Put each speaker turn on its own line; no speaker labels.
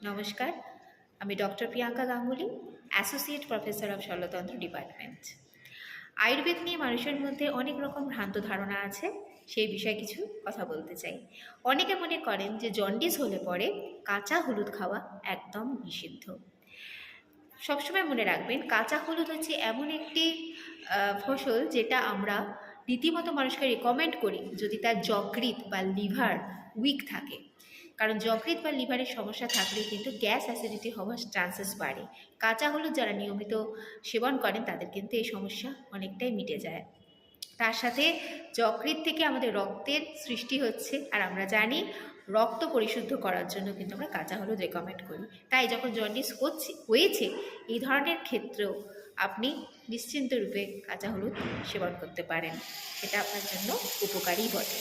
নমস্কার, আমি doctor Priyanka Ganguly, associate professor of শল্যতন্ত্র ডিপার্টমেন্ট। আয়ুর্বেদ নিয়ে মানুষের মধ্যে অনেক রকম ভ্রান্ত ধারণা আছে, সেই বিষয়ে কিছু কথা বলতে চাই। অনেকে মনে করেন যে জন্ডিস হলে পরে কাঁচা হলুদ খাওয়া একদম নিষিদ্ধ। সবসময় মনে রাখবেন, কাঁচা হলুদ হচ্ছে এমন একটি ফসল যেটা আমরা রীতিমতো মানুষকে রেকমেন্ড করি যদি তার যকৃৎ বা লিভার উইক থাকে। কারণ যকৃৎ বা লিভারের সমস্যা থাকলে কিন্তু গ্যাস অ্যাসিডিটি হওয়ার চান্সেস বাড়ে। কাঁচা হলুদ যারা নিয়মিত সেবন করেন তাদের কিন্তু এই সমস্যা অনেকটাই মিটে যায়। তার সাথে যকৃৎ থেকে আমাদের রক্তের সৃষ্টি হচ্ছে, আর আমরা জানি রক্ত পরিশুদ্ধ করার জন্য কিন্তু আমরা কাঁচা হলুদ রেকমেন্ড করি। তাই যখন জন্ডিস হয়েছে এই ধরনের ক্ষেত্রেও আপনি নিশ্চিন্ত রূপে কাঁচা হলুদ সেবন করতে পারেন, সেটা আপনার জন্য উপকারী বটে।